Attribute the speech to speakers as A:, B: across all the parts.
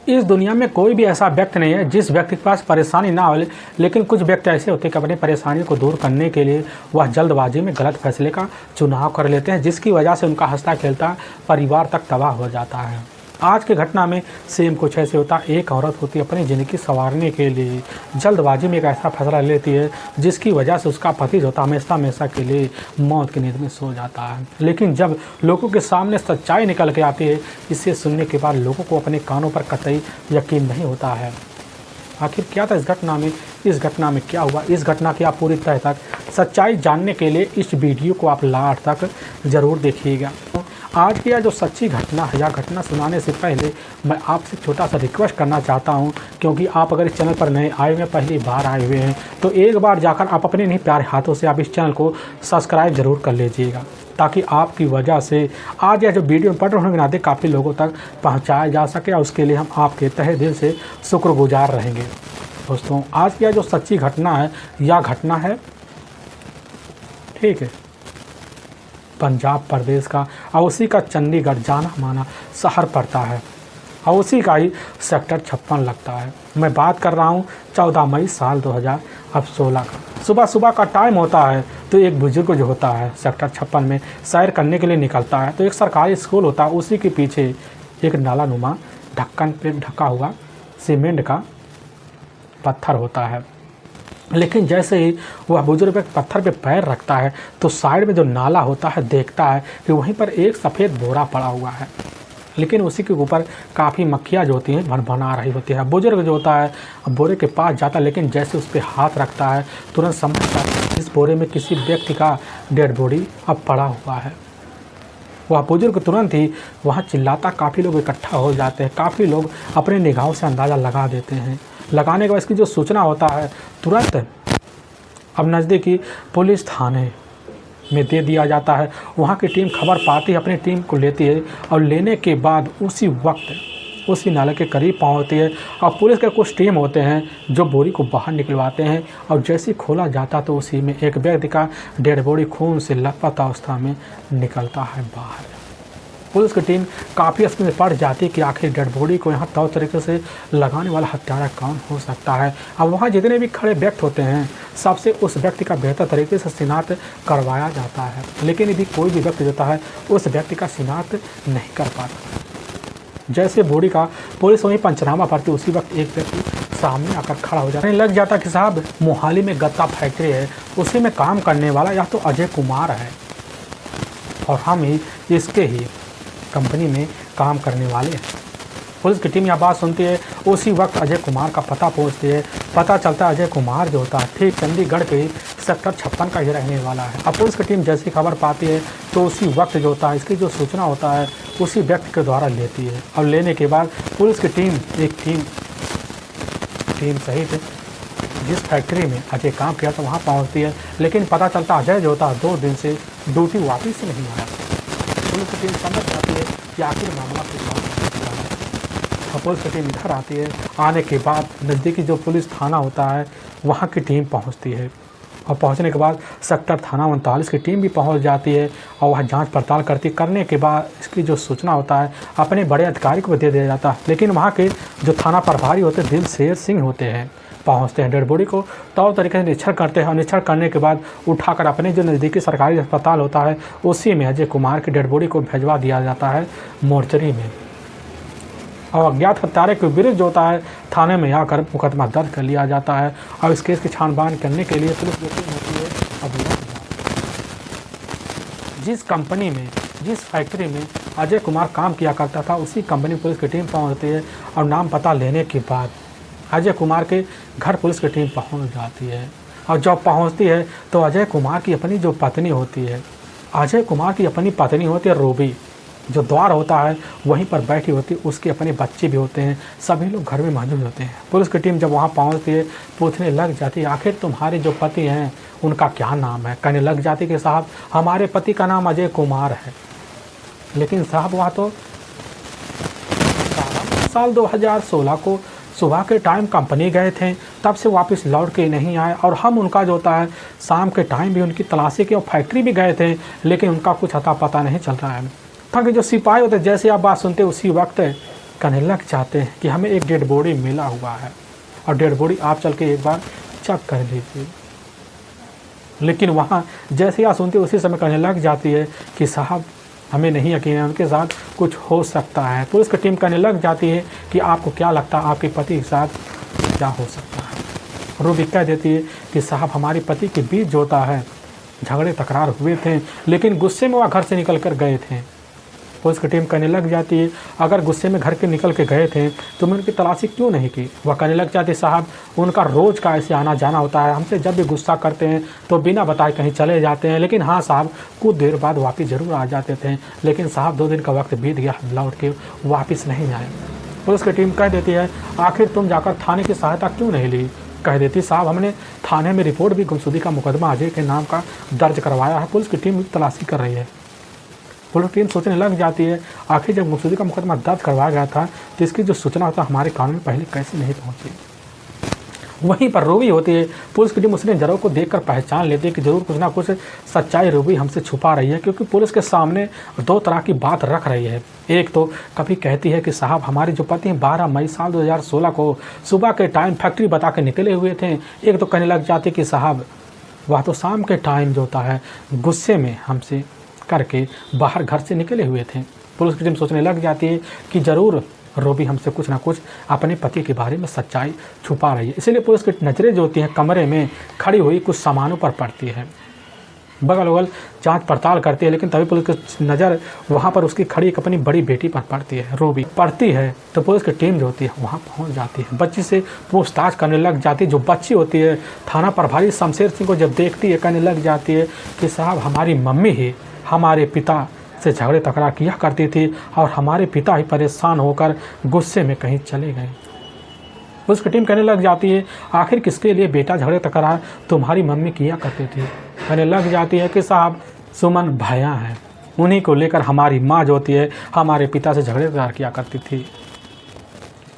A: इस दुनिया में कोई भी ऐसा व्यक्ति नहीं है जिस व्यक्ति के पास परेशानी ना हो, लेकिन कुछ व्यक्ति ऐसे होते हैं कि अपनी परेशानी को दूर करने के लिए वह जल्दबाजी में गलत फैसले का चुनाव कर लेते हैं, जिसकी वजह से उनका हंसता खेलता परिवार तक तबाह हो जाता है। आज की घटना में सेम कुछ ऐसे होता है। एक औरत होती है अपनी ज़िंदगी संवारने के लिए जल्दबाजी में एक ऐसा फैसला लेती है जिसकी वजह से उसका पति जो होता है हमेशा हमेशा के लिए मौत की नींद में सो जाता है। लेकिन जब लोगों के सामने सच्चाई निकल के आती है, इसे सुनने के बाद लोगों को अपने कानों पर कतई यकीन नहीं होता है। आखिर क्या था इस घटना में क्या हुआ, इस घटना की आप पूरी तह तक सच्चाई जानने के लिए इस वीडियो को आप लास्ट तक ज़रूर देखिएगा। आज की यह जो सच्ची घटना है, यह घटना सुनाने से पहले मैं आपसे छोटा सा रिक्वेस्ट करना चाहता हूं, क्योंकि आप अगर इस चैनल पर नए आए हुए पहली बार आए हुए हैं तो एक बार जाकर आप अपने नहीं प्यारे हाथों से आप इस चैनल को सब्सक्राइब ज़रूर कर लीजिएगा, ताकि आपकी वजह से आज यह जो वीडियो पढ़ रहे होंगे काफ़ी लोगों तक पहुँचाया जा सके, और उसके लिए हम आपके तहे दिल से शुक्रगुजार रहेंगे। दोस्तों, आज की यह जो सच्ची घटना है, यह घटना है ठीक है पंजाब प्रदेश का, और उसी का चंडीगढ़ जाना माना शहर पड़ता है, और उसी का ही सेक्टर 56 लगता है। मैं बात कर रहा हूँ 14 मई साल 2016 का। सुबह सुबह का टाइम होता है तो एक बुजुर्ग जो होता है सेक्टर 56 में सैर करने के लिए निकलता है। तो एक सरकारी स्कूल होता है, उसी के पीछे एक नाला नुमा ढक्कन पे ढका हुआ सीमेंट का पत्थर होता है। लेकिन जैसे ही वह बुजुर्ग पत्थर पे पैर रखता है तो साइड में जो नाला होता है देखता है कि वहीं पर एक सफ़ेद बोरा पड़ा हुआ है, लेकिन उसी के ऊपर काफ़ी मक्खियाँ जो होती हैं भनभना रही होती है। बुजुर्ग जो होता है बोरे के पास जाता है, लेकिन जैसे उस पर हाथ रखता है तुरंत समझता है इस बोरे में किसी व्यक्ति का डेड बॉडी अब पड़ा हुआ है। वह बुजुर्ग तुरंत ही वहाँ चिल्लाता, काफ़ी लोग इकट्ठा हो जाते हैं, काफ़ी लोग अपने निगाहों से अंदाज़ा लगा देते हैं। लगाने के बाद इसकी जो सूचना होता है तुरंत अब नज़दीकी पुलिस थाने में दे दिया जाता है। वहाँ की टीम खबर पाती है, अपनी टीम को लेती है, और लेने के बाद उसी वक्त उसी नाले के करीब पहुँचती है, और पुलिस के कुछ टीम होते हैं जो बोरी को बाहर निकलवाते हैं, और जैसे ही खोला जाता तो उसी में एक व्यक्ति का डेड बॉडी खून से लथपथ अवस्था में निकलता है बाहर। पुलिस की टीम काफ़ी अस्पताल में पड़ जाती है कि आखिर डेड बॉडी को यहाँ तौर तरीके से लगाने वाला हत्यारा कौन हो सकता है। अब वहाँ जितने भी खड़े व्यक्ति होते हैं सबसे उस व्यक्ति का बेहतर तरीके से शिनाख्त करवाया जाता है, लेकिन यदि कोई भी व्यक्ति होता है उस व्यक्ति का शिनाख्त नहीं कर पाता। जैसे बॉडी का पुलिस वहीं पंचनामा करती, उसी वक्त एक व्यक्ति सामने आकर खड़ा हो जाता है। लग जाता कि साहब मोहाली में गत्ता फैक्ट्री है, उसी में काम करने वाला या तो अजय कुमार है, और हम ही इसके ही कंपनी में काम करने वाले हैं। पुलिस की टीम यह बात सुनती है, उसी वक्त अजय कुमार का पता पहुंचती है। पता चलता है अजय कुमार जो होता है ठीक चंडीगढ़ के सेक्टर 56 का ही रहने वाला है। अब पुलिस की टीम जैसी खबर पाती है तो उसी वक्त जो होता है इसकी जो सूचना होता है उसी व्यक्ति के द्वारा लेती है, और लेने के बाद पुलिस की टीम एक टीम सहित जिस फैक्ट्री में अजय काम किया था वहाँ पहुँचती है। लेकिन पता चलता अजय जो होता है 2 दिन से ड्यूटी वापस नहीं आया। पुलिस की टीम समझ जाती है कि आखिर मामला किस बात का है। पुलिस की टीम इधर आती है। आने के बाद नज़दीकी जो पुलिस थाना होता है वहाँ की टीम पहुँचती है, और पहुँचने के बाद सेक्टर थाना 39 की टीम भी पहुँच जाती है, और वह जांच पड़ताल करने के बाद इसकी जो सूचना होता है अपने बड़े अधिकारी को दे दिया जाता है। लेकिन वहाँ के जो थाना प्रभारी होते हैं दिलशेर सिंह होते हैं, पहुँचते हैं, डेड बॉडी को तौर तरीके से निरीक्षण करते हैं, और निरीक्षण करने के बाद उठाकर अपने जो नज़दीकी सरकारी अस्पताल होता है उसी में अजय कुमार की डेड बॉडी को भिजवा दिया जाता है मोर्चरी में। और अज्ञात हत्यारे के विरुद्ध जो होता है थाने में आकर मुकदमा दर्ज कर लिया जाता है, और इस केस की छानबीन करने के लिए पुलिस की टीम होती है। अब जिस कंपनी में जिस फैक्ट्री में अजय कुमार काम किया करता था उसी कंपनी पुलिस की टीम पहुँचती है, और नाम पता लेने के बाद अजय कुमार के घर पुलिस की टीम पहुंच जाती है। और जब पहुंचती है तो अजय कुमार की अपनी जो पत्नी होती है, अजय कुमार की अपनी पत्नी होती है रूबी, जो द्वार होता है वहीं पर बैठी होती है, उसके अपने बच्चे भी होते हैं, सभी लोग घर में मौजूद होते हैं। पुलिस की टीम जब वहाँ पहुँचती है पूछने लग जाती है आखिर तुम्हारे जो पति हैं उनका क्या नाम है। कहने लग जाती कि साहब हमारे पति का नाम अजय कुमार है। लेकिन साहब वहाँ तो साल 2016 को सुबह के टाइम कंपनी गए थे, तब से वापस लौट के नहीं आए, और हम उनका जो होता है शाम के टाइम भी उनकी तलाशी की और फैक्ट्री भी गए थे, लेकिन उनका कुछ अता पता नहीं चल रहा है। था कि जो सिपाही होते जैसे आप बात सुनते उसी वक्त कहने लग जाते हैं कि हमें एक डेड बॉडी मिला हुआ है और डेड बॉडी आप चल के एक बार चेक कर लीजिए। लेकिन वहाँ जैसे ही आप सुनते उसी समय कहने लग जाती है कि साहब हमें नहीं यकीन है, उनके साथ कुछ हो सकता है। पुलिस की टीम कहने लग जाती है कि आपको क्या लगता है आपके पति के साथ क्या हो सकता है। रूबी कह देती है कि साहब हमारे पति के बीच जो होता है झगड़े तकरार हुए थे, लेकिन गुस्से में वह घर से निकल कर गए थे। पुलिस की टीम कहने लग जाती है अगर गुस्से में घर के निकल के गए थे तो मैं उनकी तलाशी क्यों नहीं की। वह कहने लग जाती साहब उनका रोज़ का ऐसे आना जाना होता है, हमसे जब भी गुस्सा करते हैं तो बिना बताए कहीं चले जाते हैं, लेकिन हाँ साहब कुछ देर बाद वापस ज़रूर आ जाते थे, लेकिन साहब 2 दिन का वक्त बीत गया, लौट के वापस नहीं आए। पुलिस की टीम कह देती है आखिर तुम जाकर थाने की सहायता क्यों नहीं ली। कह देती साहब हमने थाने में रिपोर्ट भी गुमशुदगी का मुकदमा अजय के नाम का दर्ज करवाया है। पुलिस की टीम तलाशी कर रही है। पुलिस टीम सोचने लग जाती है आखिर जब गुमशुदगी का मुकदमा दर्ज करवाया गया था तो इसकी जो सूचना होता हमारे कान में पहले कैसे नहीं पहुंची। वहीं पर रूबी होती है। पुलिस की टीम उसने जरूर को देखकर पहचान लेती है कि जरूर कुछ ना कुछ सच्चाई रूबी हमसे छुपा रही है, क्योंकि पुलिस के सामने 2 तरह की बात रख रही है। एक तो कभी कहती है कि साहब हमारे जो पति हैं 12 मई साल 2016 को सुबह के टाइम फैक्ट्री बता के निकले हुए थे। एक तो कहने लग जाती कि साहब वह तो शाम के टाइम जो होता है गुस्से में हमसे करके बाहर घर से निकले हुए थे। पुलिस की टीम सोचने लग जाती है कि ज़रूर रूबी हमसे कुछ ना कुछ अपने पति के बारे में सच्चाई छुपा रही है। इसीलिए पुलिस की नज़रें जो होती हैं कमरे में खड़ी हुई कुछ सामानों पर पड़ती है, बगल बगल जांच पड़ताल करती है, लेकिन तभी पुलिस की नज़र वहाँ पर उसकी खड़ी एक अपनी बड़ी बेटी पर पड़ती है। रूबी पड़ती है तो पुलिस की टीम जो होती है वहाँ पहुँच जाती है, बच्ची से पूछताछ करने लग जाती है। जो बच्ची होती है थाना प्रभारी शमशेर सिंह को जब देखती है कहने लग जाती है कि साहब हमारी मम्मी ही हमारे पिता से झगड़े तकरार किया करती थी और हमारे पिता ही परेशान होकर गुस्से में कहीं चले गए। उसकी टीम कहने लग जाती है आखिर किसके लिए बेटा झगड़े तकरार तुम्हारी मम्मी किया करती थी। कहने लग जाती है कि साहब सुमन भैया हैं, उन्हीं को लेकर हमारी माँ जो होती है हमारे पिता से झगड़े तकरार किया करती थी।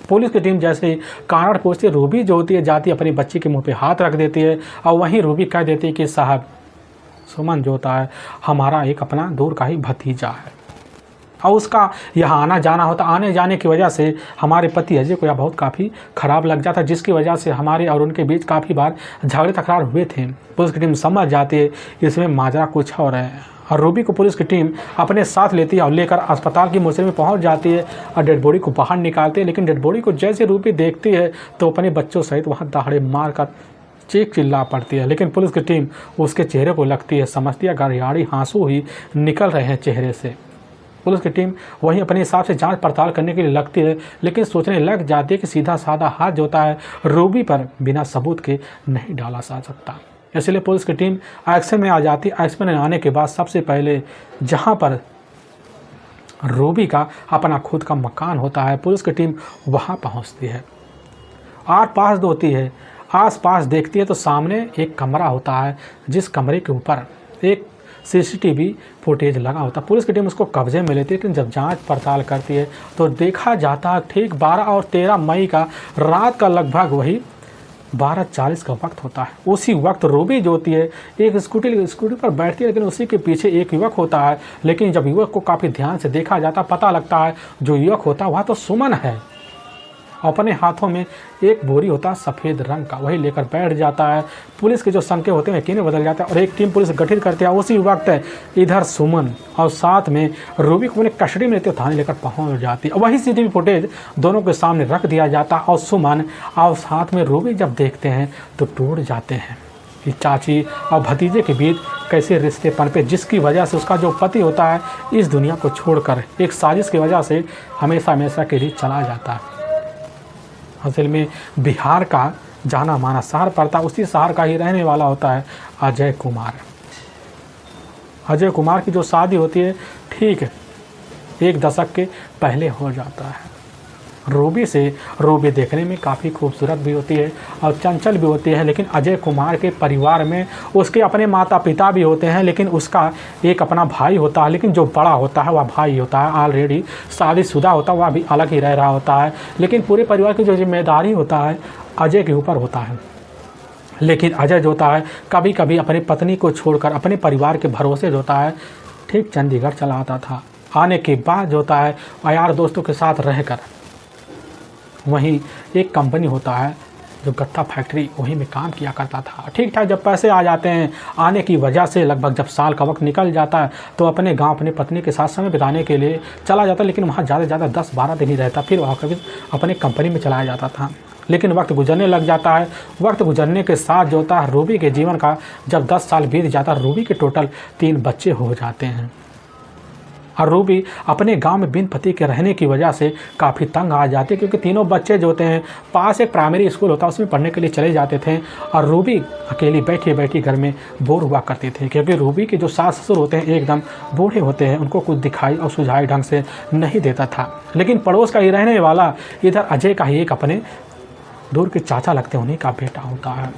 A: पुलिस की टीम जैसे ही कारण पूछती है रूबी जो होती है जाती है अपनी बच्ची के मुँह पर हाथ रख देती है और वहीं रूबी कह देती है कि साहब सुमन जो होता है हमारा एक अपना दूर का ही भतीजा है और उसका यहाँ आना जाना होता, आने जाने की वजह से हमारे पति अजय को यह बहुत काफ़ी ख़राब लग जाता, जिसकी वजह से हमारे और उनके बीच काफ़ी बार झगड़े तकरार हुए थे। पुलिस की टीम समझ जाती है इसमें माजरा कुछ और है और रूबी को पुलिस की टीम अपने साथ लेती है और लेकर अस्पताल की मोर्चरी में पहुँच जाती है और डेड बॉडी को बाहर निकालती है। लेकिन डेड बॉडी को जैसे रूबी देखती है तो अपने बच्चों सहित वहाँ दहाड़े मार कर चीख चिल्ला पड़ती है, लेकिन पुलिस की टीम उसके चेहरे को लगती है, समझती है गाड़ी आंसू ही निकल रहे हैं चेहरे से। पुलिस की टीम वहीं अपने हिसाब से जांच पड़ताल करने के लिए लगती है, लेकिन सोचने लग जाती है कि सीधा साधा हाथ जो होता है रूबी पर बिना सबूत के नहीं डाला जा सकता। इसलिए पुलिस की टीम एक्शन में आ जाती है। एक्शन में आने के बाद सबसे पहले जहाँ पर रूबी का अपना खुद का मकान होता है पुलिस की टीम वहाँ पहुँचती है। आस पास देखती है तो सामने एक कमरा होता है, जिस कमरे के ऊपर एक सीसीटीवी फुटेज लगा होता है। पुलिस की टीम उसको कब्जे में लेती है, लेकिन जब जांच पड़ताल करती है तो देखा जाता है ठीक 12 और 13 मई का रात का लगभग वही 12:40 का वक्त होता है। उसी वक्त रूबी जो होती है एक स्कूटी पर बैठती है, लेकिन उसी के पीछे एक युवक होता है। लेकिन जब युवक को काफ़ी ध्यान से देखा जाता पता लगता है जो युवक होता है वह तो सुमन है। अपने हाथों में एक बोरी होता है सफ़ेद रंग का, वही लेकर बैठ जाता है। पुलिस के जो संख्या होते हैं यकीन बदल जाता है और एक टीम पुलिस गठित करते हैं। उसी वक्त इधर सुमन और साथ में रूबी को अपने कस्टडी में लेते हुए थाने लेकर पहुंच जाती है। वही सीसीटीवी फुटेज दोनों के सामने रख दिया जाता है और सुमन और साथ में रूबी जब देखते हैं तो टूट जाते हैं कि चाची और भतीजे के बीच कैसे रिश्ते पनपे, जिसकी वजह से उसका जो पति होता है इस दुनिया को छोड़कर एक साजिश की वजह से हमेशा के लिए चला जाता है। असल में बिहार का जाना माना शहर पड़ता, उसी शहर का ही रहने वाला होता है अजय कुमार। अजय कुमार की जो शादी होती है ठीक 1 दशक के पहले हो जाता है। रूबी देखने में काफ़ी खूबसूरत भी होती है और चंचल भी होती है, लेकिन अजय कुमार के परिवार में उसके अपने माता पिता भी होते हैं, लेकिन उसका एक अपना भाई होता है। लेकिन जो बड़ा होता है वह भाई होता है ऑलरेडी शादीशुदा होता है, वह भी अलग ही रह रहा होता है। लेकिन पूरे परिवार की जो जिम्मेदारी होता है अजय के ऊपर होता है। लेकिन अजय जो होता है कभी कभी अपनी पत्नी को छोड़कर अपने परिवार के भरोसे जो होता है ठीक चंडीगढ़ चला आता था। आने के बाद जो होता है यार दोस्तों के साथ रहकर वहीं एक कंपनी होता है जो गत्ता फैक्ट्री, वहीं में काम किया करता था। ठीक ठाक जब पैसे आ जाते हैं, आने की वजह से लगभग जब साल का वक्त निकल जाता है तो अपने गांव अपनी पत्नी के साथ समय बिताने के लिए चला जाता, लेकिन वहाँ ज़्यादा से ज़्यादा 10-12 दिन ही रहता, फिर वहाँ कभी अपनी कंपनी में चलाया जाता था। लेकिन वक्त गुजरने लग जाता है। वक्त गुजरने के साथ जो होता है रूबी के जीवन का जब 10 साल बीत जाता है, रूबी के टोटल 3 बच्चे हो जाते हैं। और रूबी अपने गांव में बिन पति के रहने की वजह से काफ़ी तंग आ जाते, क्योंकि तीनों बच्चे जो होते हैं पास एक प्राइमरी स्कूल होता है उसमें पढ़ने के लिए चले जाते थे और रूबी अकेली बैठी बैठी घर में बोर हुआ करती थी, क्योंकि रूबी के जो सास ससुर होते हैं एकदम बूढ़े होते हैं, उनको कुछ दिखाई और सुझाई ढंग से नहीं देता था। लेकिन पड़ोस का ही रहने वाला इधर अजय का ही एक अपने दूर के चाचा लगते हैं, उन्हीं का बेटा होता है।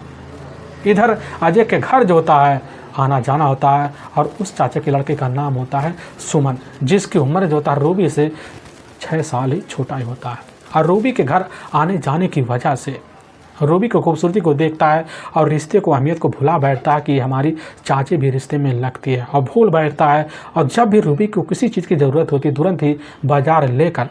A: इधर अजय के घर जो होता है आना जाना होता है और उस चाचा के लड़के का नाम होता है सुमन, जिसकी उम्र जो होता है रूबी से 6 साल ही छोटा ही होता है। और रूबी के घर आने जाने की वजह से रूबी की खूबसूरती को देखता है और रिश्ते को अहमियत को भुला बैठता है कि हमारी चाची भी रिश्ते में लगती है, और भूल बैठता है। और जब भी रूबी को किसी चीज़ की ज़रूरत होती तुरंत ही बाजार लेकर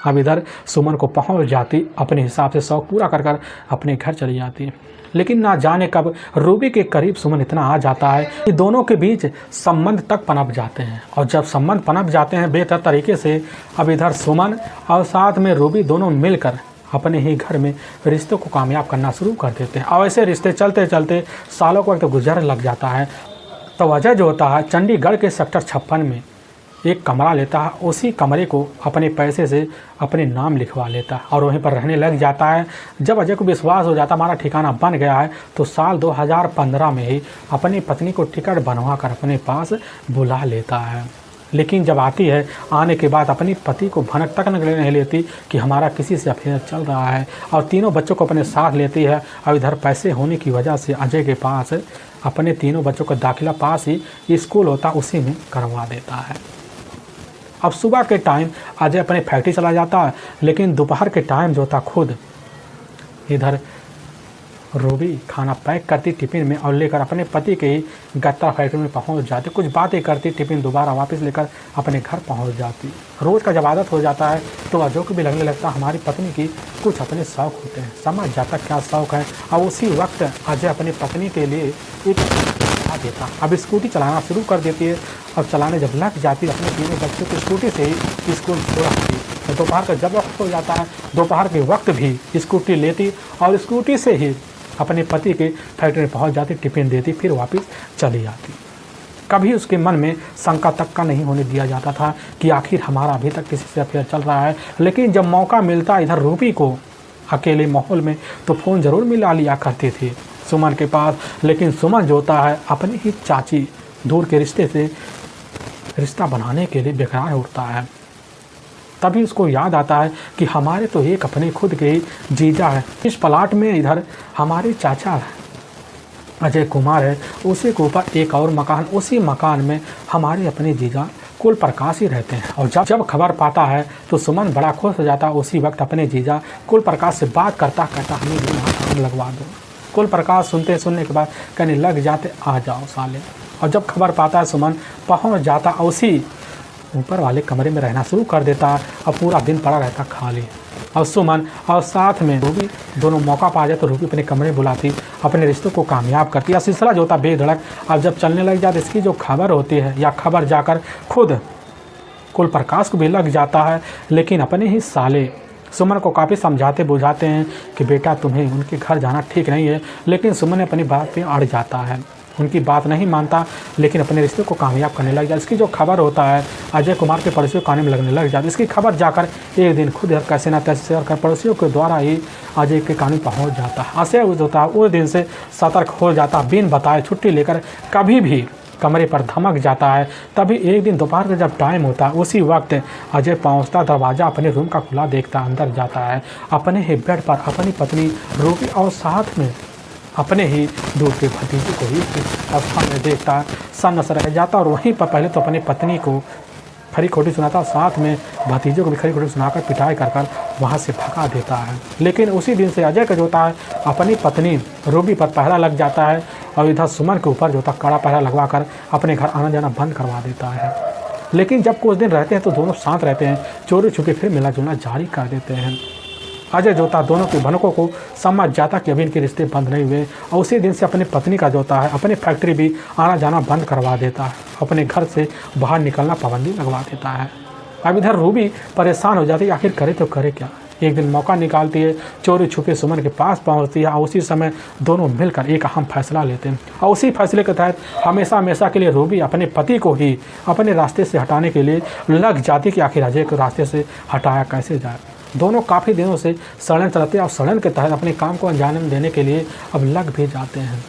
A: अब इधर सुमन को पहुंच जाती, अपने हिसाब से शौक पूरा कर कर अपने घर चली जाती। लेकिन ना जाने कब रूबी के करीब सुमन इतना आ जाता है कि दोनों के बीच संबंध तक पनप जाते हैं। और जब संबंध पनप जाते हैं बेहतर तरीके से, अब इधर सुमन और साथ में रूबी दोनों मिलकर अपने ही घर में रिश्तों को कामयाब करना शुरू कर देते हैं। और ऐसे रिश्ते चलते चलते सालों का वक्त गुजर लग जाता है। तो अजय जो होता है चंडीगढ़ के सेक्टर 56 में एक कमरा लेता है, उसी कमरे को अपने पैसे से अपने नाम लिखवा लेता है और वहीं पर रहने लग जाता है। जब अजय को विश्वास हो जाता हमारा ठिकाना बन गया है, तो साल 2015 में ही अपनी पत्नी को टिकट बनवा कर अपने पास बुला लेता है। लेकिन जब आती है, आने के बाद अपनी पति को भनक तक नहीं लेती कि हमारा किसी से अफेयर चल रहा है, और तीनों बच्चों को अपने साथ लेती है। और इधर पैसे होने की वजह से अजय के पास अपने तीनों बच्चों का दाखिला पास ही स्कूल होता उसी में करवा देता है। अब सुबह के टाइम अजय अपने फैक्ट्री चला जाता है, लेकिन दोपहर के टाइम जो था खुद इधर रूबी खाना पैक करती टिफ़िन में और लेकर अपने पति के ही गत्ता फैक्ट्री में पहुंच जाती, कुछ बातें करती, टिफ़िन दोबारा वापस लेकर अपने घर पहुंच जाती। रोज़ का जब आदत हो जाता है तो अजय को भी लगने लगता हमारी पत्नी की कुछ अपने शौक़ होते हैं, समझ जाता क्या शौक़ है। और उसी वक्त अजय अपनी पत्नी के लिए एक देता, अब स्कूटी चलाना शुरू कर देती है। अब चलाने जब लग जाती है अपने तीनों बच्चों को स्कूटी से ही स्कूल छोड़ती। तो दोपहर का जब वक्त हो जाता है, दोपहर के वक्त भी स्कूटी लेती और स्कूटी से ही अपने पति के फैक्ट्री में पहुंच जाती, टिफ़िन देती, फिर वापस चली आती। कभी उसके मन में शंका तक का नहीं होने दिया जाता था कि आखिर हमारा अभी तक किसी से अफेयर चल रहा है। लेकिन जब मौका मिलता इधर रूबी को अकेले माहौल में, तो फ़ोन ज़रूर मिला लिया करती थी सुमन के पास। लेकिन सुमन जो होता है अपनी ही चाची दूर के रिश्ते से रिश्ता बनाने के लिए बेकरार उठता है। तभी उसको याद आता है कि हमारे तो एक अपने खुद के ही जीजा है, इस प्लाट में इधर हमारे चाचा अजय कुमार है, उसी के ऊपर एक और मकान, उसी मकान में हमारे अपने जीजा कुल प्रकाश ही रहते हैं। और जब खबर पाता है तो सुमन बड़ा खुश हो जाता है। उसी वक्त अपने जीजा कुल प्रकाश से बात करता हमें भी यहाँ काम लगवा दो। कुल प्रकाश सुनने के बाद कहने लग जाते आ जाओ साले। और जब खबर पाता है सुमन पहुँच जाता, उसी ऊपर वाले कमरे में रहना शुरू कर देता और पूरा दिन पड़ा रहता खाली। और सुमन और साथ में रूबी दोनों मौका पा जाए तो रूबी अपने कमरे बुलाती, अपने रिश्तों को कामयाब करती। या सिलसिला जो होता बेधड़क अब जब चलने लग जाता, इसकी जो खबर होती है या खबर जाकर खुद कुल प्रकाश को भी लग जाता है। लेकिन अपने ही साले सुमन को काफ़ी समझाते बुझाते हैं कि बेटा तुम्हें उनके घर जाना ठीक नहीं है, लेकिन सुमन अपनी बात पे अड़ जाता है, उनकी बात नहीं मानता, लेकिन अपने रिश्ते को कामयाब करने लग जाता। इसकी जो खबर होता है अजय कुमार के पड़ोसियों काने में लगने लग जाती। इसकी खबर जाकर एक दिन खुद कैसे ना तैसे कर पड़ोसियों के द्वारा ही अजय के कान में पहुँच जाता है। अजय होता है उस दिन से सतर्क हो जाता, बिन बताए छुट्टी लेकर कभी भी कमरे पर धमक जाता है। तभी एक दिन दोपहर का जब टाइम होता है, उसी वक्त अजय पहुंचता, दरवाज़ा अपने रूम का खुला देखता, अंदर जाता है, अपने ही बेड पर अपनी पत्नी रूबी और साथ में अपने ही दूर के भतीजे को ही अवस्था में देखता है, सन्नस रह जाता। और वहीं पर पहले तो अपनी पत्नी को खरी खोटी सुनाता, साथ में भतीजे को भी खरी खोटी सुनाकर पिटाई कर कर वहाँ से भगा देता है। लेकिन उसी दिन से अजय का जो होता है अपनी पत्नी रूबी पर पहरा लग जाता है और इधर सुमन के ऊपर जो होता कड़ा पहरा लगवा कर अपने घर आना जाना बंद करवा देता है। लेकिन जब कुछ दिन रहते हैं तो दोनों साथ रहते हैं, चोरी छुपे फिर मिला जुलना जारी कर देते हैं। अजय जोता दोनों के भनकों को समझ जाता कि अभी इनके रिश्ते बंद नहीं हुए और उसी दिन से अपनी पत्नी का जोता है अपनी फैक्ट्री भी आना जाना बंद करवा देता है, अपने घर से बाहर निकलना पाबंदी लगवा देता है। अब इधर रूबी परेशान हो जाती है, आखिर करे तो करे क्या। एक दिन मौका निकालती है, चोरी छुपे सुमन के पास पहुंचती है और उसी समय दोनों मिलकर एक अहम फैसला लेते हैं और उसी फैसले के तहत हमेशा हमेशा के लिए रूबी अपने पति को ही अपने रास्ते से हटाने के लिए लग जाती कि आखिर अजय को रास्ते से हटाया कैसे जाए। दोनों काफ़ी दिनों से षड्यंत्र चलाते हैं और षड्यंत्र के तहत अपने काम को अंजाम देने के लिए अब लग भी जाते हैं।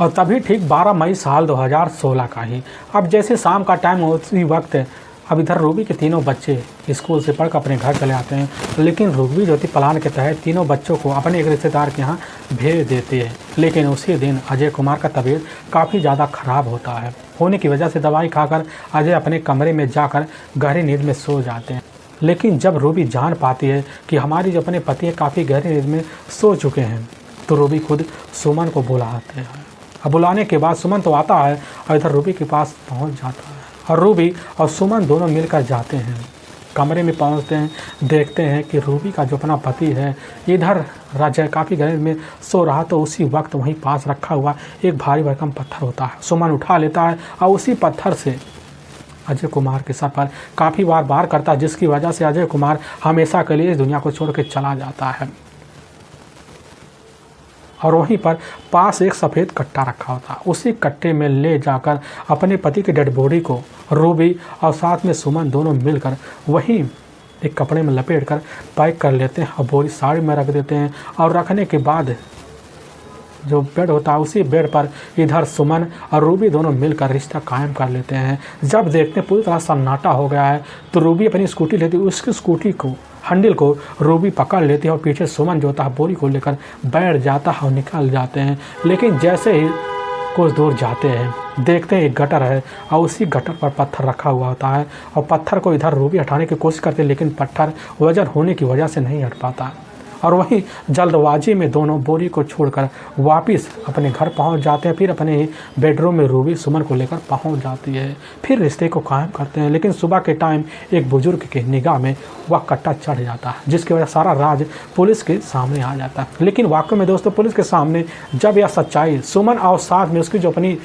A: और तभी ठीक 12 मई साल 2016 का ही अब जैसे शाम का टाइम उसी वक्त अब इधर रूबी के तीनों बच्चे स्कूल से पढ़कर अपने घर चले आते हैं, लेकिन रूबी ज्योति प्लान के तहत तीनों बच्चों को अपने एक रिश्तेदार के यहाँ भेज देती है। लेकिन उसी दिन अजय कुमार का तबीयत काफ़ी ज़्यादा ख़राब होता है, होने की वजह से दवाई खाकर अजय अपने कमरे में जाकर गहरी नींद में सो जाते हैं। लेकिन जब रूबी जान पाती है कि हमारी जो अपने पति काफ़ी गहरी नींद में सो चुके हैं तो रूबी खुद सुमन को बुलाते हैं। अब बुलाने के बाद सुमन तो आता है और इधर रूबी के पास पहुंच जाता है और रूबी और सुमन दोनों मिलकर जाते हैं। कमरे में पहुंचते हैं, देखते हैं कि रूबी का जो अपना पति है इधर राजा काफ़ी गहरी में सो रहा, तो उसी वक्त वहीं पास रखा हुआ एक भारी भरकम पत्थर होता है। सुमन उठा लेता है और उसी पत्थर से अजय कुमार के सर पर काफ़ी बार वार करता है, जिसकी वजह से अजय कुमार हमेशा के लिए इस दुनिया को छोड़ के चला जाता है। और वहीं पर पास एक सफ़ेद कट्टा रखा होता है, उसी कट्टे में ले जाकर अपने पति की डेड बॉडी को रूबी और साथ में सुमन दोनों मिलकर वहीं एक कपड़े में लपेट कर पैक कर लेते हैं और बोरी साड़ी में रख देते हैं। और रखने के बाद जो बेड होता है उसी बेड पर इधर सुमन और रूबी दोनों मिलकर रिश्ता कायम कर लेते हैं। जब देखते हैं पूरी तरह सन्नाटा हो गया है तो रूबी अपनी स्कूटी लेती है, उसकी स्कूटी को हैंडल को रूबी पकड़ लेती है और पीछे सुमन जो होता है बोरी को लेकर बैठ जाता है और निकल जाते हैं। लेकिन जैसे ही कुछ दूर जाते हैं देखते हैं एक गटर है और उसी गटर पर पत्थर रखा हुआ होता है और पत्थर को इधर रूबी हटाने की कोशिश करते हैं, लेकिन पत्थर वजन होने की वजह से नहीं हट पाता। और वहीं जल्दबाजी में दोनों बोरी को छोड़कर वापस अपने घर पहुंच जाते हैं। फिर अपने ही बेडरूम में रूबी सुमन को लेकर पहुंच जाती है, फिर रिश्ते को कायम करते हैं। लेकिन सुबह के टाइम एक बुजुर्ग के निगाह में वह कट्टा चढ़ जाता है, जिसकी वजह सारा राज पुलिस के सामने आ जाता है। लेकिन वाकई में दोस्तों पुलिस के सामने जब यह सच्चाई सुमन और साथ में उसकी जो अपनी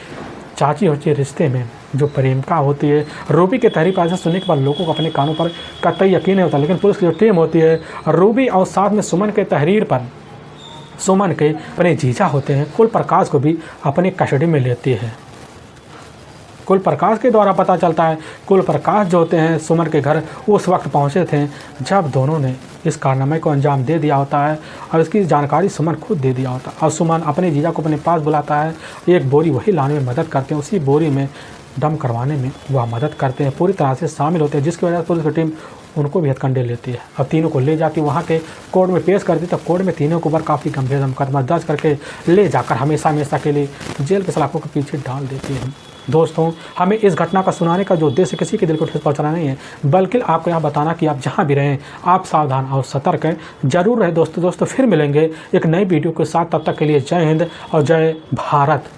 A: चाची होती है रिश्ते में जो प्रेमिका होती है, रूबी के तहरीर ऐसा सुनने के बाद लोगों को अपने कानों पर कतई यकीन नहीं होता। लेकिन पुलिस की जो टीम होती है रूबी और साथ में सुमन के तहरीर पर सुमन के अपने जीजा होते हैं कुल प्रकाश को भी अपनी कस्टडी में लेती है। कुल प्रकाश के द्वारा पता चलता है कुल प्रकाश जो होते हैं सुमन के घर उस वक्त पहुंचे थे जब दोनों ने इस कारनामे को अंजाम दे दिया होता है और इसकी जानकारी सुमन खुद दे दिया होता है। और सुमन अपने जीजा को अपने पास बुलाता है, एक बोरी वही लाने में मदद करते हैं, उसी बोरी में दम करवाने में वह मदद करते हैं, पूरी तरह से शामिल होते हैं, जिसकी वजह से पुलिस की टीम उनको भी हथकंडे लेती है और तीनों को ले जाके वहाँ के कोर्ट में पेश करती है। तो कोर्ट में तीनों के ऊपर काफ़ी गंभीर मुकदमा दर्ज करके ले जाकर हमेशा हमेशा के लिए जेल के सलाखों के पीछे डाल देती है। दोस्तों हमें इस घटना का सुनाने का जो उद्देश्य किसी के दिल को ठेस पहुंचाना नहीं है, बल्कि आपको यह बताना कि आप जहां भी रहें आप सावधान और सतर्क हैं जरूर रहे। दोस्तों फिर मिलेंगे एक नई वीडियो के साथ, तब तक के लिए जय हिंद और जय भारत।